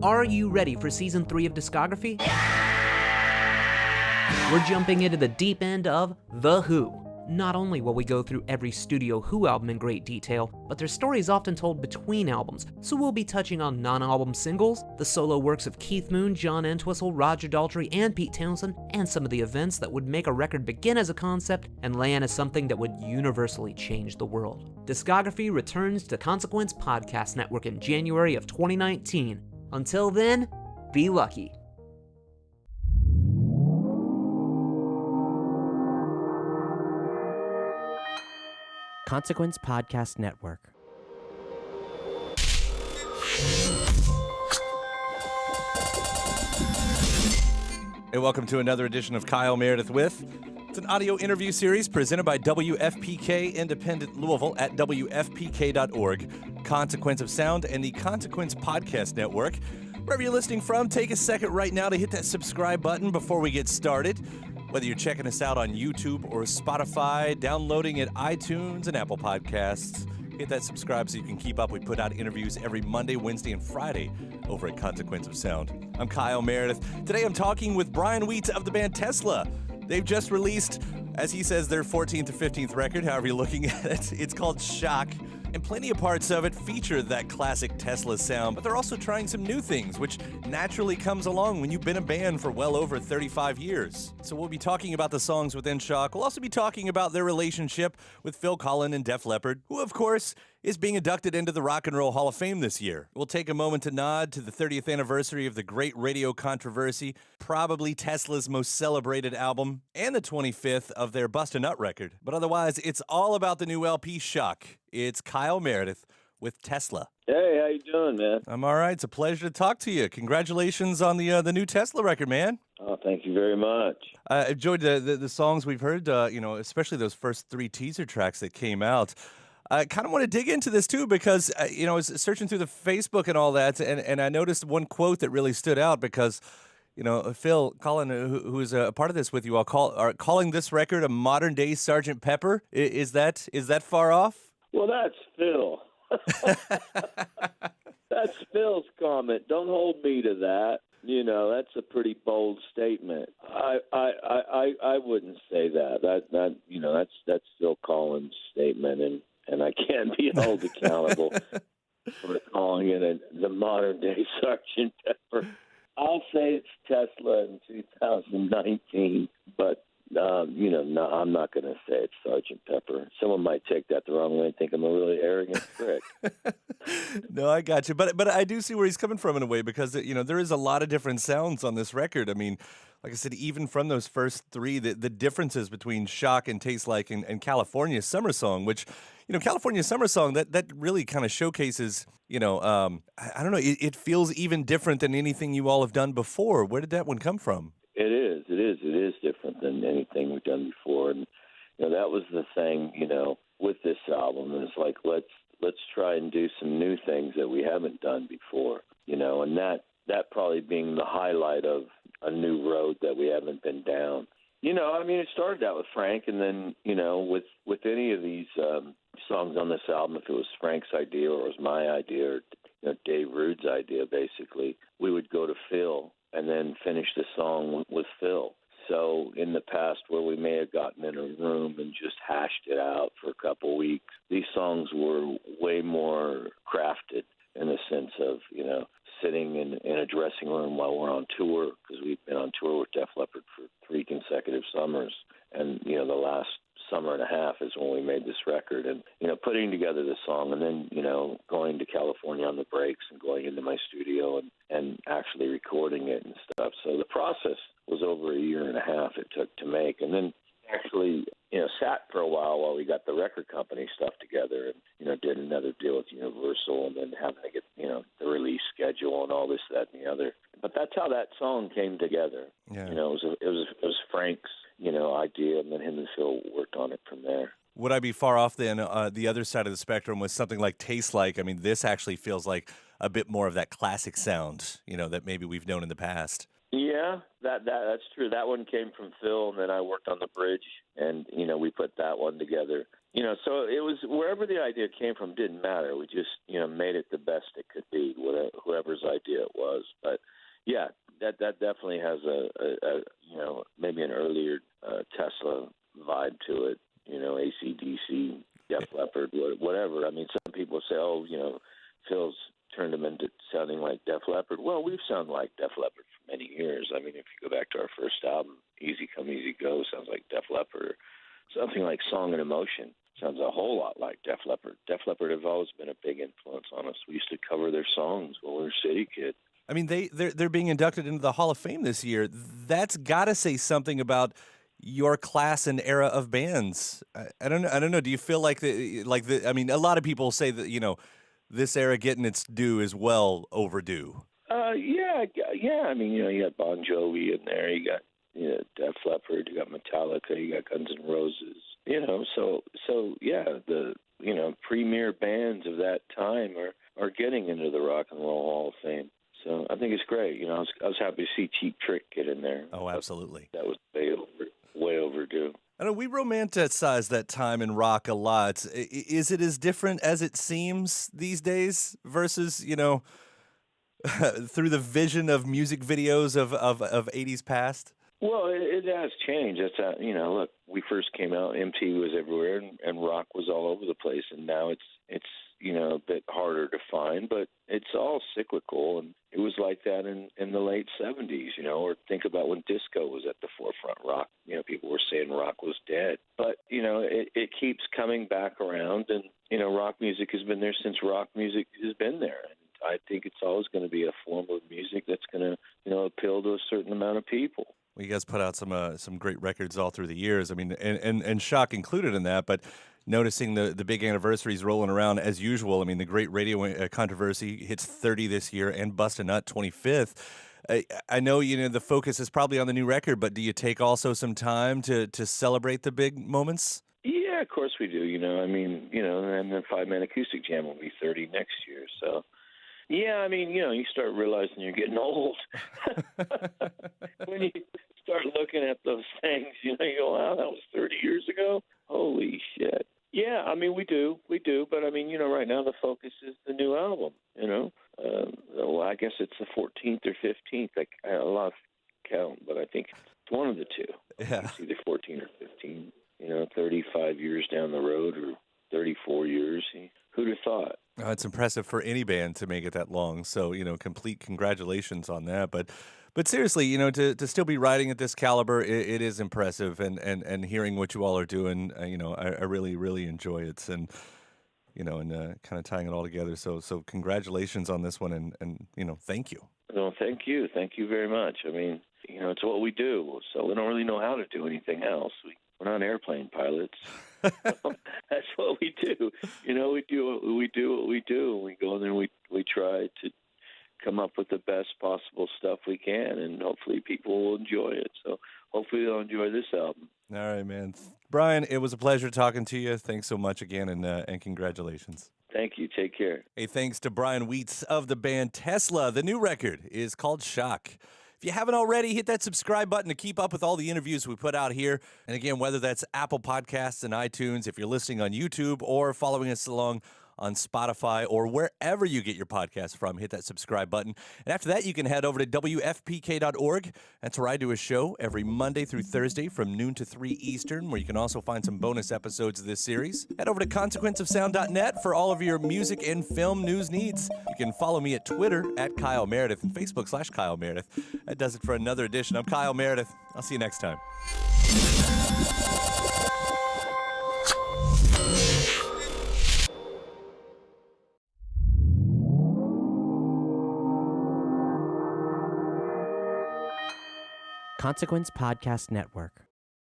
Are you ready for Season 3 of Discography? We're jumping into the deep end of The Who. Not only will we go through every Studio Who album in great detail, but their story is often told between albums, so we'll be touching on non-album singles, the solo works of Keith Moon, John Entwistle, Roger Daltrey, and Pete Townsend, and some of the events that would make a record begin as a concept and land as something that would universally change the world. Discography returns to Consequence Podcast Network in January of 2019. Until then, be lucky. Consequence Podcast Network. Hey, welcome to another edition of Kyle Meredith With. It's an audio interview series presented by WFPK Independent Louisville at WFPK.org, Consequence of Sound, and the Consequence Podcast Network. Wherever you're listening from, take a second right now to hit that subscribe button before we get started. Whether you're checking us out on YouTube or Spotify, downloading at iTunes and Apple Podcasts, hit that subscribe so you can keep up. We put out interviews every Monday, Wednesday, and Friday over at Consequence of Sound. I'm Kyle Meredith. Today I'm talking with Brian Wheat of the band Tesla. They've just released, as he says, their 14th or 15th record, however you're looking at it. It's called Shock. And plenty of parts of it feature that classic Tesla sound, but they're also trying some new things, which naturally comes along when you've been a band for well over 35 years. So we'll be talking about the songs within Shock. We'll also be talking about their relationship with Phil Collen and Def Leppard, who, of course, is being inducted into the Rock and Roll Hall of Fame this year. We'll take a moment to nod to the 30th anniversary of the Great Radio Controversy, probably Tesla's most celebrated album, and the 25th of their Bust a Nut record. But otherwise, it's all about the new LP Shock. It's Kyle Meredith with Tesla. Hey, how you doing, man? I'm all right. It's a pleasure to talk to you. Congratulations on the new Tesla record, man. Oh, thank you very much. I enjoyed the songs we've heard, especially those first 3 teaser tracks that came out. I kind of want to dig into this, too, because, I was searching through the Facebook and all that, and I noticed one quote that really stood out because, Phil Collen, who is a part of this with you, are calling this record a modern-day Sgt. Pepper. Is that far off? Well, that's Phil. That's Phil's comment. Don't hold me to that. That's a pretty bold statement. I wouldn't say that. That's Phil Collins' statement, and I can't be held accountable for calling it the modern day Sgt. Pepper. I'll say it's Tesla in 2019, but no, I'm not going to say it's Sgt. Pepper. Someone might take that the wrong way and think I'm a really arrogant prick. No, I got you. But I do see where he's coming from in a way because, there is a lot of different sounds on this record. I mean, like I said, even from those first 3, the differences between Shock and Taste Like and California Summer Song, which, California Summer Song, that really kind of showcases, I don't know, it feels even different than anything you all have done before. Where did that one come from? It is different than anything we've done before, and that was the thing, with this album. It's like let's try and do some new things that we haven't done before, and that probably being the highlight of a new road that we haven't been down. It started out with Frank, and then with any of these songs on this album, if it was Frank's idea or it was my idea or Dave Rude's idea, basically, we would go to Phil and then finish the song with Phil. So in the past, where we may have gotten in a room and just hashed it out for a couple weeks, these songs were way more crafted in the sense of, sitting in a dressing room while we're on tour, because we've been on tour with Def Leppard for 3 consecutive summers. And, the last summer and a half is when we made this record. And, putting together the song and then, going to California on the breaks and going into my studio and actually recording it and stuff. So the process was over a year and a half it took to make. And then actually, sat for a while we got the record company stuff together and, did another deal with Universal and then having to get, the release schedule and all this, that, and the other. But that's how that song came together. Yeah. It was Frank's, idea, and then him and Phil worked on it from there. Would I be far off then? The other side of the spectrum was something like Taste Like. I mean, this actually feels like a bit more of that classic sound, that maybe we've known in the past. Yeah, that's true. That one came from Phil, and then I worked on the bridge, and we put that one together. So it was wherever the idea came from didn't matter. We just, made it the best it could be, whoever's idea it was. But yeah, that definitely has a maybe an earlier Tesla vibe to it. AC/DC, Def Leppard, whatever. I mean, some people say, Phil's turned them into sounding like Def Leppard. Well, we've sounded like Def Leppard for many years. I mean, if you go back to our first album, Easy Come Easy Go sounds like Def Leppard. Something like Song and Emotion sounds a whole lot like Def Leppard. Def Leppard have always been a big influence on us. We used to cover their songs when we were City Kid. I mean, they're being inducted into the Hall of Fame this year. That's got to say something about your class and era of bands. I don't know. Do you feel like I mean, a lot of people say that this era getting its due is well overdue. Yeah. I mean, you got Bon Jovi in there. You got Def Leppard. You got Metallica. You got Guns N' Roses. So yeah, the premier bands of that time are getting into the Rock and Roll Hall of Fame. So I think it's great. I was happy to see Cheap Trick get in there. Oh, absolutely. That was way overdue. I know we romanticize that time in rock a lot. Is it as different as it seems these days versus, through the vision of music videos of 80s past? Well, it has changed. That's look, we first came out, MTV was everywhere, and rock was all over the place, and now it's a bit harder to find, but it's all cyclical, and it was like that in the late 70s, or think about when disco was at the forefront. Rock, people were saying rock was dead, but it keeps coming back around, and rock music has been there since rock music has been there. And I think it's always going to be a form of music that's going to appeal to a certain amount of people. Well, you guys put out some great records all through the years. I mean, and Shock included in that, but noticing the big anniversaries rolling around as usual. I mean, the Great Radio Controversy hits 30 this year, and Bust a Nut 25th. I know the focus is probably on the new record, but do you take also some time to celebrate the big moments? Yeah, of course we do. And the 5-Man Acoustic Jam will be 30 next year, so. Yeah, I mean, you start realizing you're getting old. When you start looking at those things, you go, wow, that was 30 years ago? Holy shit. Yeah, I mean, we do. But, I mean, right now the focus is the new album, Well, I guess it's the 14th or 15th. I lost count, but I think it's one of the two. Yeah. It's either 14 or 15, 35 years down the road or 34 years. Who'd have thought? It's impressive for any band to make it that long. So, complete congratulations on that. But seriously, to still be writing at this caliber, it is impressive. And hearing what you all are doing, I really, really enjoy it. And, kind of tying it all together. So congratulations on this one. And thank you. No, thank you. Thank you very much. I mean, it's what we do. So we don't really know how to do anything else. We're not airplane pilots. That's what we do. We do what we do. We go in there and we try to come up with the best possible stuff we can, and hopefully people will enjoy it. So hopefully they'll enjoy this album. All right, man. Brian, it was a pleasure talking to you. Thanks so much again, and congratulations. Thank you. Take care. Hey, thanks to Brian Wheats of the band Tesla. The new record is called Shock. If you haven't already, hit that subscribe button to keep up with all the interviews we put out here. And again, whether that's Apple Podcasts and iTunes, if you're listening on YouTube or following us along on Spotify or wherever you get your podcasts from, hit that subscribe button. And after that, you can head over to WFPK.org. That's where I do a show every Monday through Thursday from noon to 3 Eastern, where you can also find some bonus episodes of this series. Head over to consequenceofsound.net for all of your music and film news needs. You can follow me at Twitter at Kyle Meredith and Facebook/Kyle Meredith. That does it for another edition. I'm Kyle Meredith. I'll see you next time. Consequence Podcast Network.